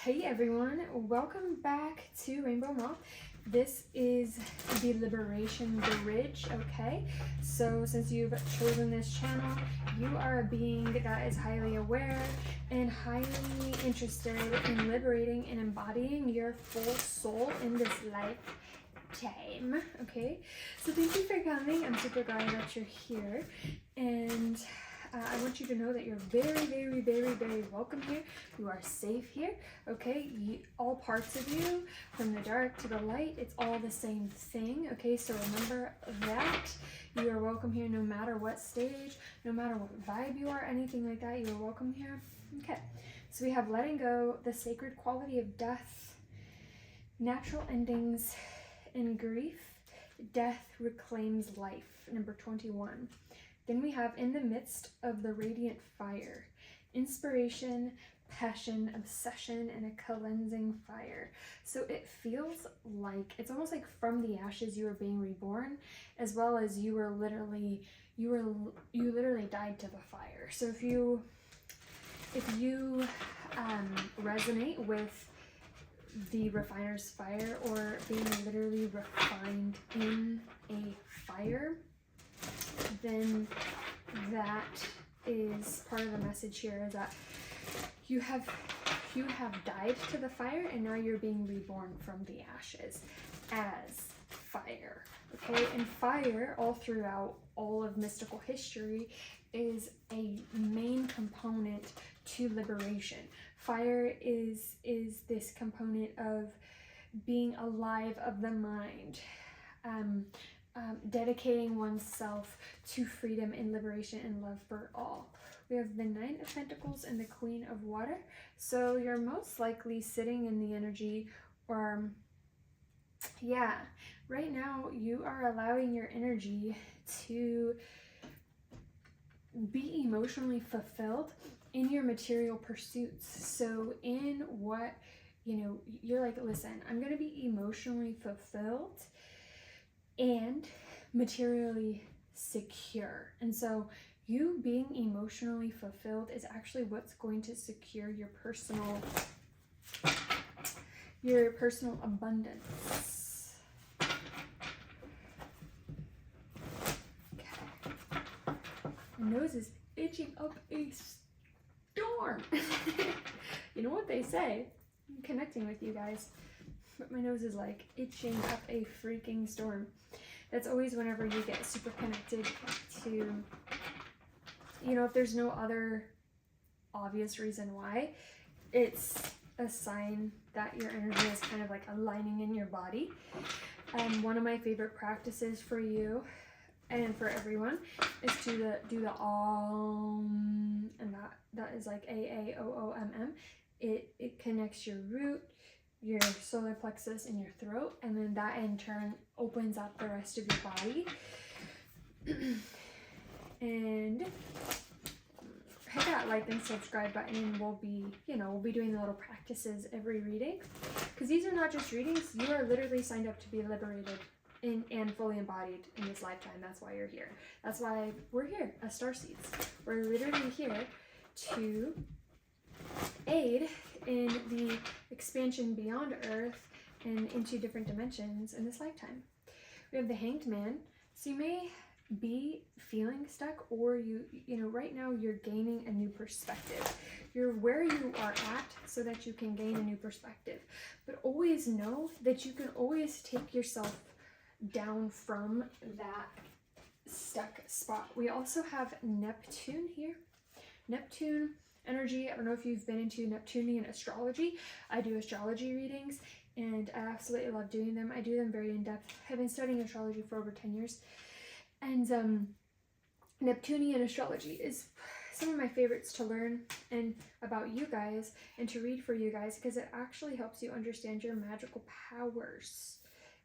Hey everyone, welcome back to Rainbow Moth. This is the Liberation Bridge, okay? So since you've chosen this channel, you are a being that is highly aware and highly interested in liberating and embodying your full soul in this lifetime, okay? So thank you for coming. I'm super glad that you're here, and I want you to know that you're very, very, very, very welcome here. You are safe here, okay? All parts of you, from the dark to the light, it's all the same thing, okay? So remember that. You are welcome here no matter what stage, no matter what vibe you are, anything like that, you are welcome here. Okay, so we have letting go, the sacred quality of death, natural endings, and grief. Death reclaims life, number 21. Then we have in the midst of the radiant fire, inspiration, passion, obsession, and a cleansing fire. So it feels like, it's almost like from the ashes you are being reborn, as well as you literally died to the fire. So if you resonate with the refiner's fire, or being literally refined in a fire, then that is part of the message here, is that you have died to the fire, and now you're being reborn from the ashes as fire, okay? And fire, all throughout all of mystical history, is a main component to liberation. Fire is this component of being alive of the mind, dedicating oneself to freedom and liberation and love for all. We have the Nine of Pentacles and the Queen of Water. So you're most likely sitting in the energy, or right now you are allowing your energy to be emotionally fulfilled in your material pursuits. So in what, you're like, listen, I'm going to be emotionally fulfilled and materially secure. And so you being emotionally fulfilled is actually what's going to secure your personal abundance. Okay. My nose is itching up a storm. You know what they say? I'm connecting with you guys. But my nose is like itching up a freaking storm. That's always whenever you get super connected to, if there's no other obvious reason why, it's a sign that your energy is kind of like aligning in your body. One of my favorite practices for you and for everyone is to do the Om, and that is like AAOOMM. It connects your root, your solar plexus, and your throat, and then that in turn opens up the rest of your body. And hit that like and subscribe button, and we'll be doing the little practices every reading, because these are not just readings. You are literally signed up to be liberated and fully embodied in this lifetime. That's why you're here. That's why we're here as starseeds. We're literally here to aid in the expansion beyond Earth and into different dimensions in this lifetime. We have the Hanged Man. So you may be feeling stuck, or right now you're gaining a new perspective. You're where you are at so that you can gain a new perspective. But always know that you can always take yourself down from that stuck spot. We also have Neptune here. Neptune energy. I don't know if you've been into Neptunian astrology. I do astrology readings, and I absolutely love doing them. I do them very in depth. I've been studying astrology for over 10 years. And Neptunian astrology is some of my favorites to learn and about you guys and to read for you guys, because it actually helps you understand your magical powers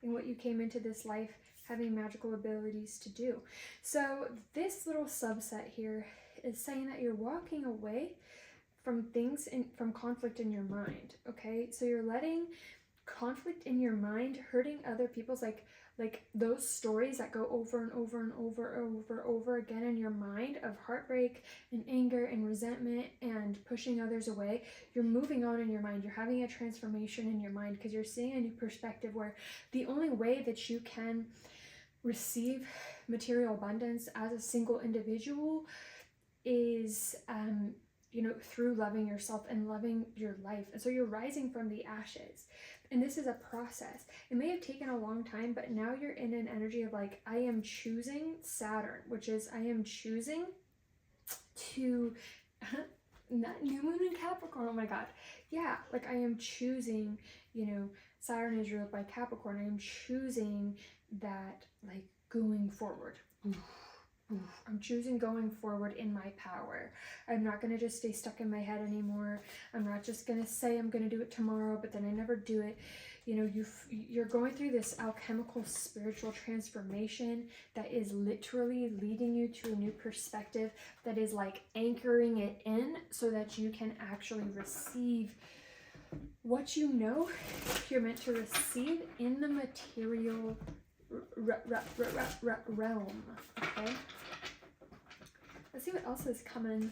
and what you came into this life having magical abilities to do. So this little subset here is saying that you're walking away from things from conflict in your mind, okay? So you're letting conflict in your mind, hurting other people's, like those stories that go over and over and over again in your mind of heartbreak and anger and resentment and pushing others away. You're moving on in your mind. You're having a transformation in your mind because you're seeing a new perspective where the only way that you can receive material abundance as a single individual is through loving yourself and loving your life. And so you're rising from the ashes, and this is a process. It may have taken a long time, but now you're in an energy of like, I am choosing Saturn, which is I am choosing to not new moon in Capricorn. Oh my god, yeah, like I am choosing, Saturn is ruled by Capricorn. I am choosing that, like, going forward. I'm choosing going forward in my power. I'm not going to just stay stuck in my head anymore. I'm not just going to say I'm going to do it tomorrow, but then I never do it. You're going through this alchemical spiritual transformation that is literally leading you to a new perspective, that is like anchoring it in so that you can actually receive what you're meant to receive in the material realm. Okay, let's see what else is coming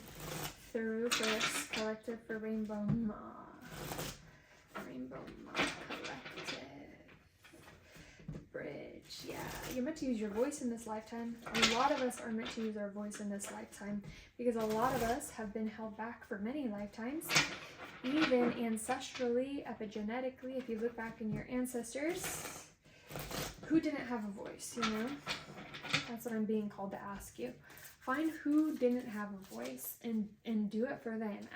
through for this collective for Rainbow Ma. Rainbow Ma Collective. The bridge. Yeah, you're meant to use your voice in this lifetime. A lot of us are meant to use our voice in this lifetime because a lot of us have been held back for many lifetimes, even ancestrally, epigenetically. If you look back in your ancestors, who didn't have a voice, That's what I'm being called to ask you. Find who didn't have a voice and do it for them.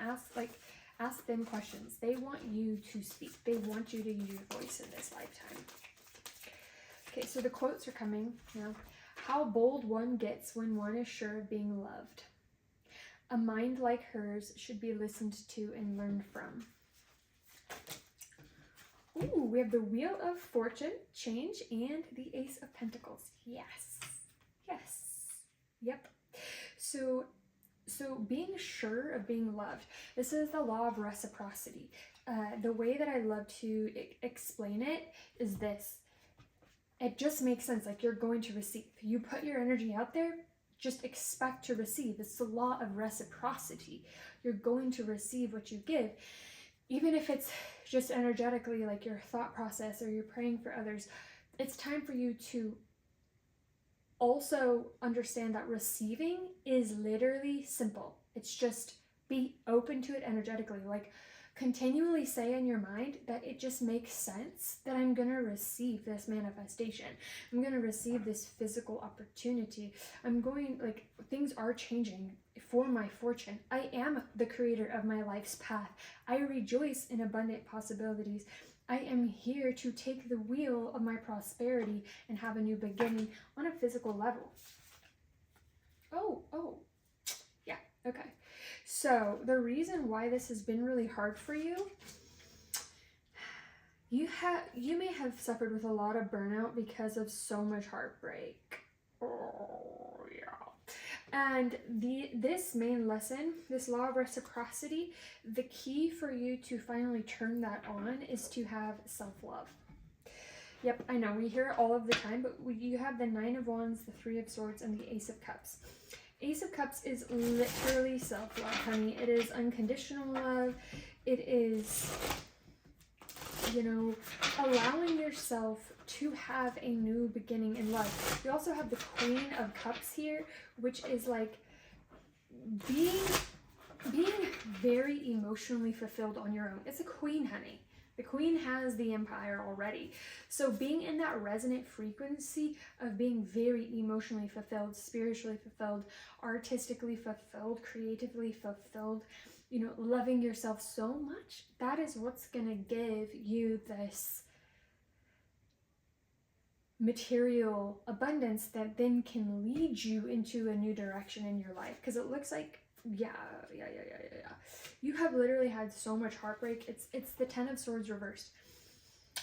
Ask them questions. They want you to speak. They want you to use your voice in this lifetime. Okay, so the quotes are coming now. How bold one gets when one is sure of being loved. A mind like hers should be listened to and learned from. Ooh, we have the Wheel of Fortune, Change, and the Ace of Pentacles. Yes. Yes. Yep. So being sure of being loved. This is the law of reciprocity. The way that I love to explain it is this. It just makes sense. Like, you're going to receive. You put your energy out there, just expect to receive. It's the law of reciprocity. You're going to receive what you give. Even if it's just energetically, like your thought process, or you're praying for others, it's time for you to also understand that receiving is literally simple. It's just be open to it energetically. Like, continually say in your mind that it just makes sense that I'm going to receive this manifestation. I'm going to receive this physical opportunity. Things are changing for my fortune. I am the creator of my life's path. I rejoice in abundant possibilities. I am here to take the wheel of my prosperity and have a new beginning on a physical level. Oh, yeah, okay. So the reason why this has been really hard for you, you may have suffered with a lot of burnout because of so much heartbreak. Oh, yeah. And this main lesson, this law of reciprocity, the key for you to finally turn that on is to have self-love. Yep, I know, we hear it all of the time, but you have the Nine of Wands, the Three of Swords, and the Ace of Cups. Ace of Cups is literally self-love, honey. It is unconditional love. It is, allowing yourself to have a new beginning in life. We also have the Queen of Cups here, which is like being very emotionally fulfilled on your own. It's a queen, honey. The queen has the empire already. So being in that resonant frequency of being very emotionally fulfilled, spiritually fulfilled, artistically fulfilled, creatively fulfilled, loving yourself so much, that is what's going to give you this material abundance that then can lead you into a new direction in your life. Because it looks like, yeah. You have literally had so much heartbreak. It's the Ten of Swords reversed.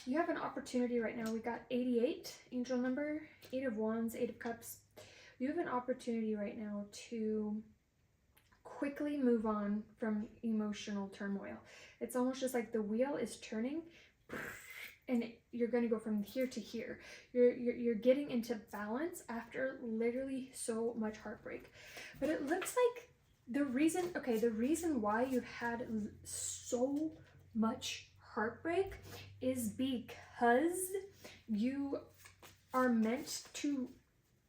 You have an opportunity right now. We got 88, angel number, 8 of Wands, 8 of Cups. You have an opportunity right now to quickly move on from emotional turmoil. It's almost just like the wheel is turning and you're going to go from here to here. You're getting into balance after literally so much heartbreak. But it looks like the reason why you've had so much heartbreak is because you are meant to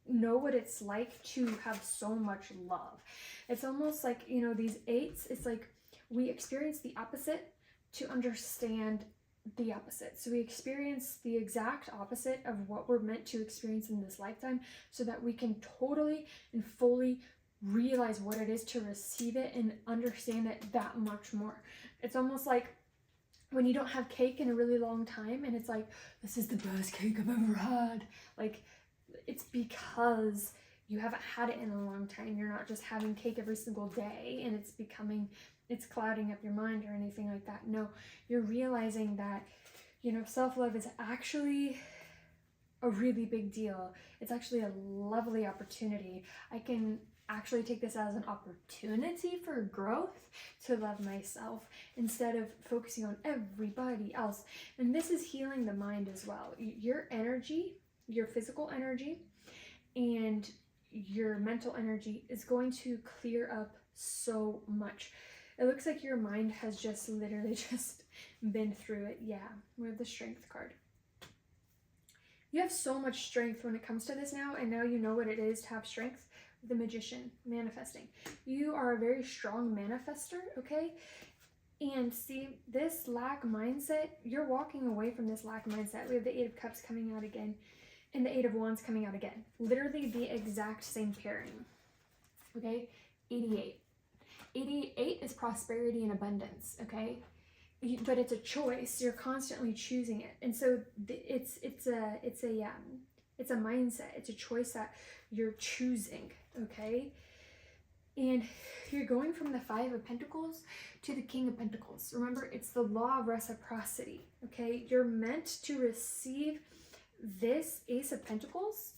know what it's like to have so much love. It's almost like, you know, these 8s, it's like we experience the opposite to understand the opposite. So we experience the exact opposite of what we're meant to experience in this lifetime so that we can totally and fully realize what it is to receive it and understand it that much more. It's almost like when you don't have cake in a really long time and it's like, this is the best cake I've ever had. Like, it's because you haven't had it in a long time. You're not just having cake every single day and it's clouding up your mind or anything like that. No, you're realizing that, you know, self-love is actually a really big deal. It's actually a lovely opportunity. I can actually take this as an opportunity for growth to love myself instead of focusing on everybody else. And this is healing the mind as well. Your energy, your physical energy, and your mental energy is going to clear up so much. It looks like your mind has just literally just been through it. Yeah, we have the Strength card. You have so much strength when it comes to this now, and now you know what it is to have strength. The Magician, manifesting. You are a very strong manifester, okay? And see, this lack mindset, you're walking away from this lack mindset. We have the 8 of Cups coming out again, and the 8 of Wands coming out again. Literally the exact same pairing, okay? 88. 88 is prosperity and abundance, okay? But it's a choice. You're constantly choosing it. And so it's a mindset. It's a choice that you're choosing, okay? And you're going from the 5 of Pentacles to the King of Pentacles. Remember, it's the law of reciprocity, okay? You're meant to receive this Ace of Pentacles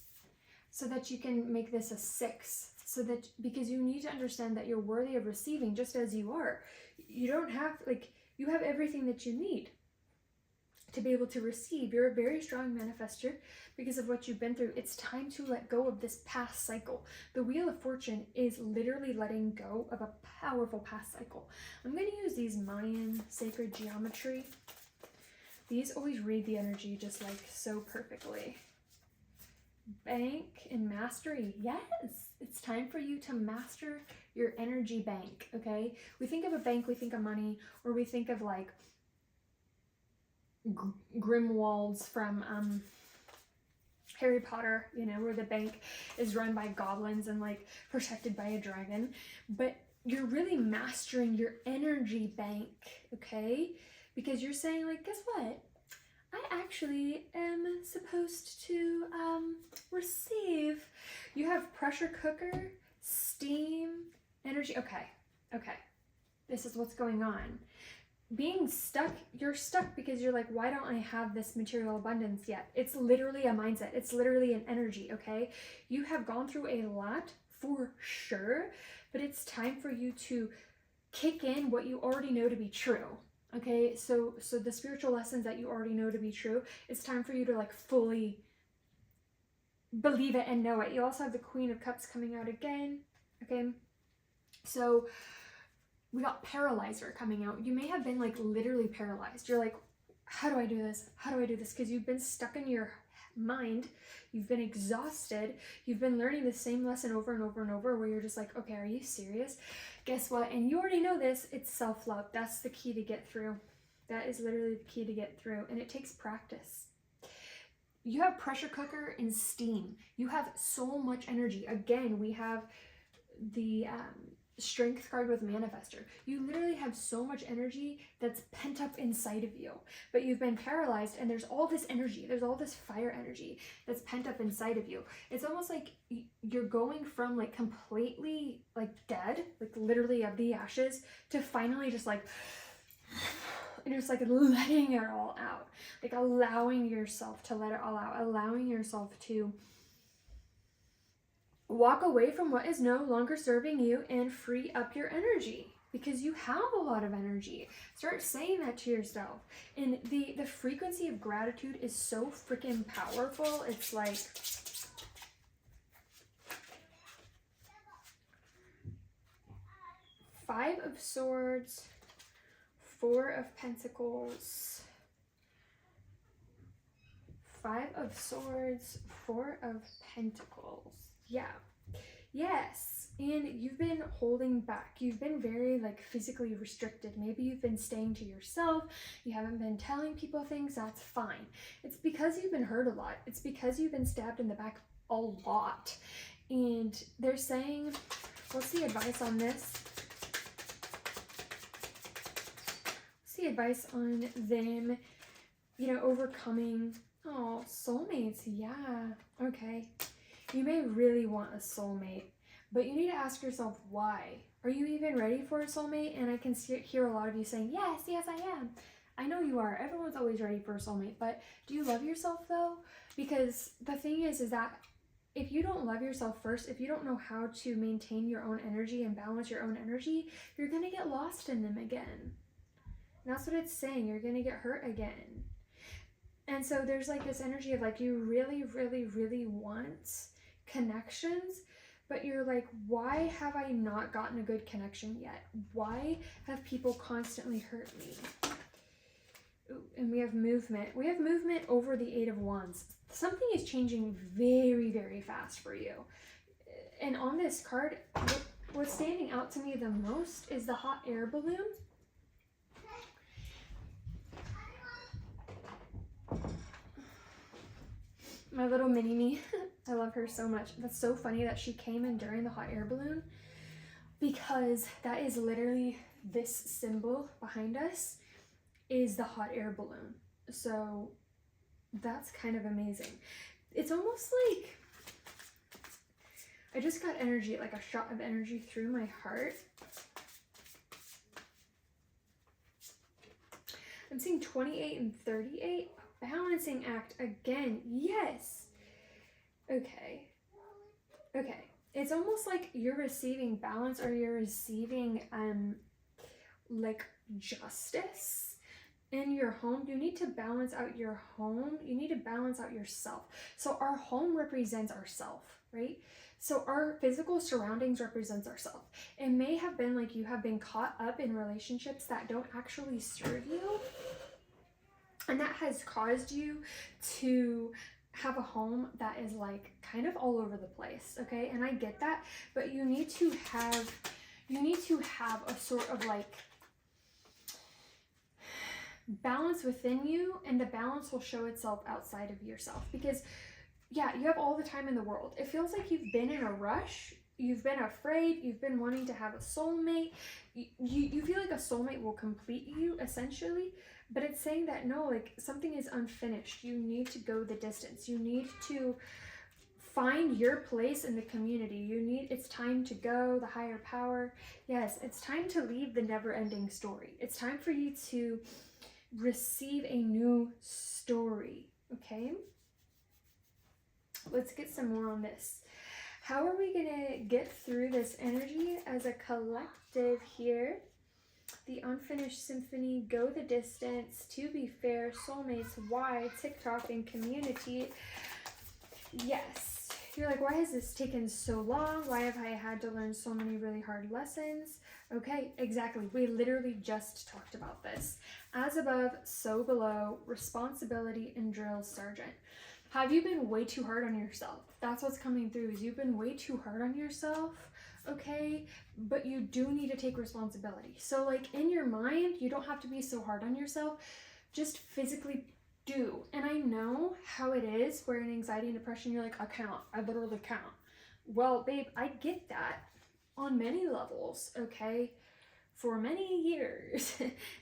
so that you can make this a 6. So that, because you need to understand that you're worthy of receiving just as you are. You don't have, like, you have everything that you need to be able to receive. You're a very strong manifester because of what you've been through. It's time to let go of this past cycle. The Wheel of Fortune is literally letting go of a powerful past cycle. I'm going to use these Mayan sacred geometry. These always read the energy just like so perfectly. Bank and mastery. Yes, it's time for you to master your energy bank, okay? We think of a bank, we think of money, or we think of like Grimwalds from Harry Potter, you know, where the bank is run by goblins and like protected by a dragon. But you're really mastering your energy bank, okay? Because you're saying like, guess what? I actually am supposed to receive. You have pressure cooker, steam, energy. Okay. This is what's going on. Being stuck, you're stuck because you're like, why don't I have this material abundance yet? It's literally a mindset. It's literally an energy, okay? You have gone through a lot for sure, but it's time for you to kick in what you already know to be true. Okay, so the spiritual lessons that you already know to be true, it's time for you to like fully believe it and know it. You also have the Queen of Cups coming out again, okay? So we got Paralyzer coming out. You may have been like literally paralyzed. You're like, how do I do this? How do I do this? Because you've been stuck in your mind. You've been exhausted. You've been learning the same lesson over and over and over where you're just like, okay, are you serious? Guess what? And you already know this. It's self-love. That's the key to get through. That is literally the key to get through. And it takes practice. You have pressure cooker and steam. You have so much energy. Again, we have the Strength card with Manifester. You literally have so much energy that's pent up inside of you, but you've been paralyzed and there's all this energy, there's all this fire energy that's pent up inside of you. It's almost like you're going from like completely like dead, like literally of the ashes, to finally just like, and just like letting it all out, like allowing yourself to let it all out, allowing yourself to walk away from what is no longer serving you and free up your energy. because you have a lot of energy. Start saying that to yourself. And the frequency of gratitude is so freaking powerful. It's like, Five of Swords, Four of Pentacles, Five of Swords, Four of Pentacles. Yeah. Yes. And you've been holding back. You've been very like physically restricted. Maybe you've been staying to yourself. You haven't been telling people things. That's fine. It's because you've been hurt a lot. It's because you've been stabbed in the back a lot. And they're saying, what's the advice on this? What's the advice on them, you know, overcoming? Oh, soulmates. Yeah. Okay. You may really want a soulmate, but you need to ask yourself why. Are you even ready for a soulmate? And I can hear a lot of you saying, yes, yes, I am. I know you are. Everyone's always ready for a soulmate, but do you love yourself though? Because the thing is that if you don't love yourself first, if you don't know how to maintain your own energy and balance your own energy, you're going to get lost in them again. And that's what it's saying. You're going to get hurt again. And so there's like this energy of like, you really, really, really want connections, but you're like, why have I not gotten a good connection yet? Why have people constantly hurt me? Ooh, and we have movement. We have movement over the Eight of Wands. Something is changing very, very fast for you. And on this card, what's standing out to me the most is the hot air balloon. My little mini-me. I love her so much. That's so funny that she came in during the hot air balloon, because that is literally this symbol behind us is the hot air balloon. So that's kind of amazing. It's almost like I just got energy, like a shot of energy through my heart. I'm seeing 28 and 38. Balancing act again. Yes. Okay. Okay. It's almost like you're receiving balance, or you're receiving like justice in your home. You need to balance out your home. You need to balance out yourself. So our home represents ourself, right? So our physical surroundings represents ourself. It may have been like you have been caught up in relationships that don't actually serve you. And that has caused you to have a home that is like kind of all over the place, okay? And I get that, but you need to have a sort of like balance within you, and the balance will show itself outside of yourself. Because yeah, you have all the time in the world. It feels like you've been in a rush. You've been afraid. You've been wanting to have a soulmate. You feel like a soulmate will complete you essentially. But it's saying that no, like something is unfinished. You need to go the distance. You need to find your place in the community. It's time to go, the higher power. Yes, it's time to leave the never-ending story. It's time for you to receive a new story, okay? Let's get some more on this. How are we gonna get through this energy as a collective here? The Unfinished Symphony, Go the Distance, To Be Fair, Soulmates, Why, TikTok, and Community. Yes. You're like, why has this taken so long? Why have I had to learn so many really hard lessons? Okay, exactly. We literally just talked about this. As above, so below, responsibility and drill sergeant. Have you been way too hard on yourself? That's what's coming through, is you've been way too hard on yourself. Okay, but you do need to take responsibility. So like in your mind, you don't have to be so hard on yourself. Just physically do. And I know how it is where in anxiety and depression, you're like, I can't, I literally can't. Well, babe, I get that on many levels, okay, for many years.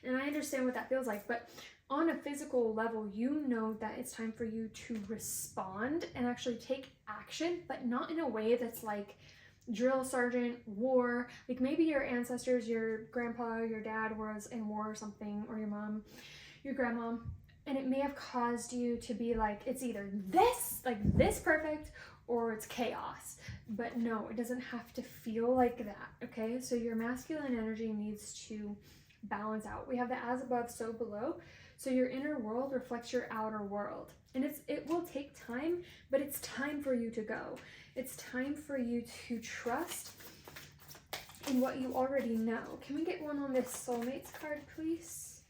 And I understand what that feels like, but on a physical level, you know that it's time for you to respond and actually take action, but not in a way that's like drill sergeant, war. Like maybe your ancestors, your grandpa, your dad was in war or something, or your mom, your grandma, and it may have caused you to be like, it's either this, like this perfect, or it's chaos. But no, it doesn't have to feel like that, okay? So your masculine energy needs to balance out. We have the as above, so below. So your inner world reflects your outer world. And it will take time, but it's time for you to go. It's time for you to trust in what you already know. Can we get one on this soulmates card, please?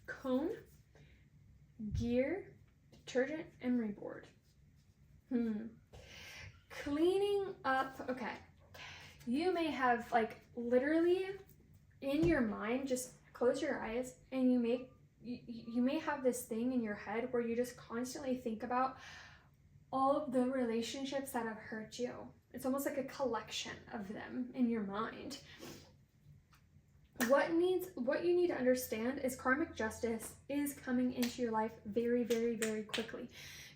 Cone, gear, detergent, emery board. Cleaning up. Okay. You may have, like, literally in your mind, just close your eyes, and you may have this thing in your head where you just constantly think about all of the relationships that have hurt you. It's almost like a collection of them in your mind. What you need to understand is karmic justice is coming into your life very, very, very quickly.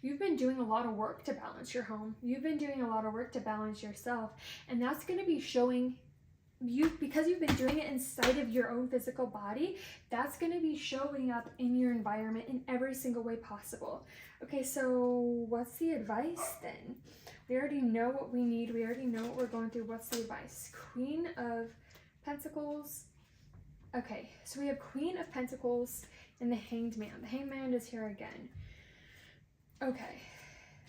You've been doing a lot of work to balance your home. You've been doing a lot of work to balance yourself. And that's going to be showing you, because you've been doing it inside of your own physical body, that's going to be showing up in your environment in every single way possible. Okay, so what's the advice then? We already know what we need. We already know what we're going through. What's the advice? Queen of Pentacles. Okay, so we have Queen of Pentacles and the Hanged Man. The Hanged Man is here again. Okay,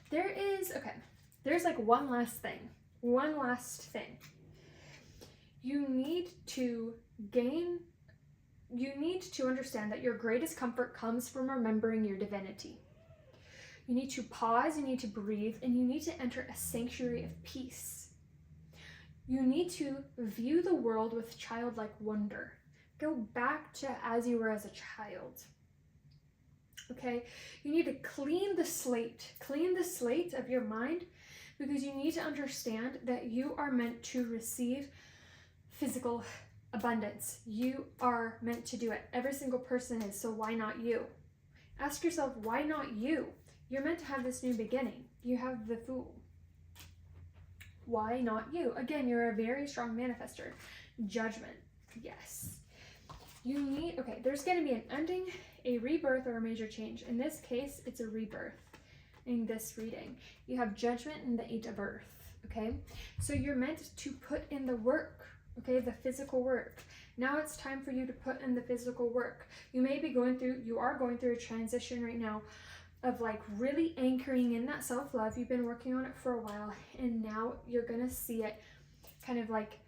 there's like one last thing. You need to understand that your greatest comfort comes from remembering your divinity. You need to pause, you need to breathe, and you need to enter a sanctuary of peace. You need to view the world with childlike wonder. Go back to as you were as a child. Okay? You need to clean the slate of your mind, because you need to understand that you are meant to receive physical abundance. You are meant to do it. Every single person is, so why not you? Ask yourself, why not you? You're meant to have this new beginning. You have the Fool. Why not you? Again, you're a very strong manifester. Judgment. Yes. There's going to be an ending, a rebirth, or a major change. In this case, it's a rebirth in this reading. You have Judgment and the Eight of Earth, okay? So you're meant to put in the work, okay? The physical work. Now it's time for you to put in the physical work. You are going through a transition right now of like really anchoring in that self-love. You've been working on it for a while, and now you're going to see it kind of like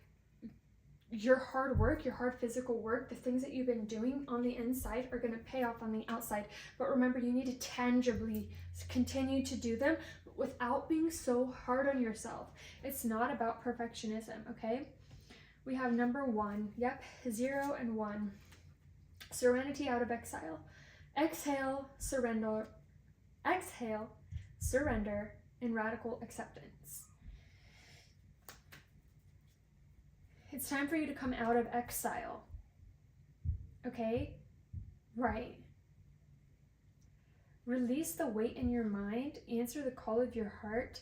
your hard work, your hard physical work, the things that you've been doing on the inside are going to pay off on the outside. But remember, you need to tangibly continue to do them without being so hard on yourself. It's not about perfectionism, okay? We have number 1. Yep, 0 and 1. Serenity out of exile. Exhale, surrender. Exhale, surrender, and radical acceptance. It's time for you to come out of exile. Okay? Right. Release the weight in your mind, answer the call of your heart,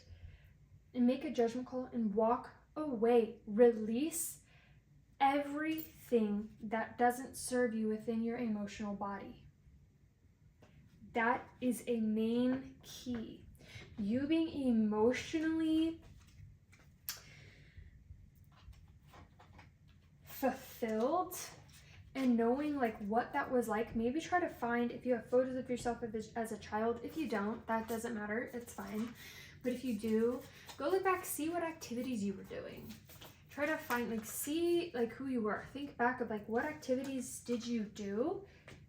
and make a judgment call and walk away. Release everything that doesn't serve you within your emotional body. That is a main key. You being emotionally fulfilled and knowing like what that was like. Maybe try to find, if you have photos of yourself as a child. If you don't, that doesn't matter, it's fine. But if you do, go look back, see what activities you were doing. Try to find, like, see like who you were. Think back of like what activities did you do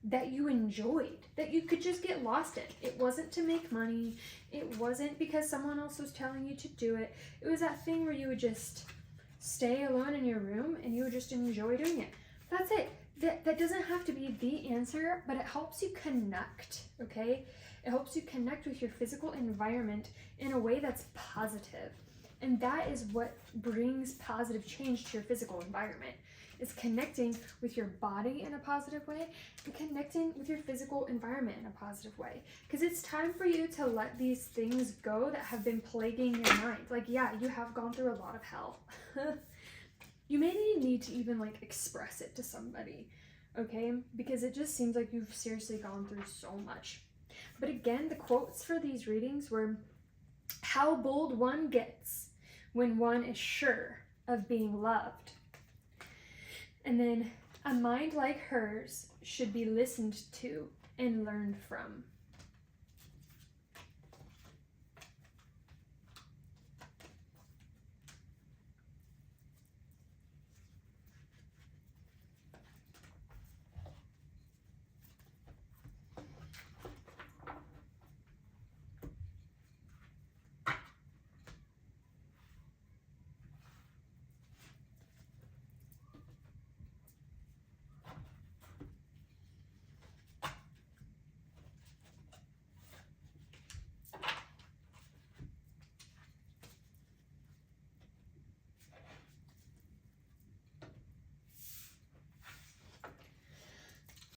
that you enjoyed, that you could just get lost in. It wasn't to make money. It wasn't because someone else was telling you to do it. It was that thing where you would just stay alone in your room and you would just enjoy doing it. That's it. That doesn't have to be the answer, but it helps you connect, okay? It helps you connect with your physical environment in a way that's positive. And that is what brings positive change to your physical environment. Is connecting with your body in a positive way and connecting with your physical environment in a positive way. Because it's time for you to let these things go that have been plaguing your mind. Like, yeah, you have gone through a lot of hell. You may need to even like express it to somebody, okay? Because it just seems like you've seriously gone through so much. But again, the quotes for these readings were, how bold one gets when one is sure of being loved. And then, a mind like hers should be listened to and learned from.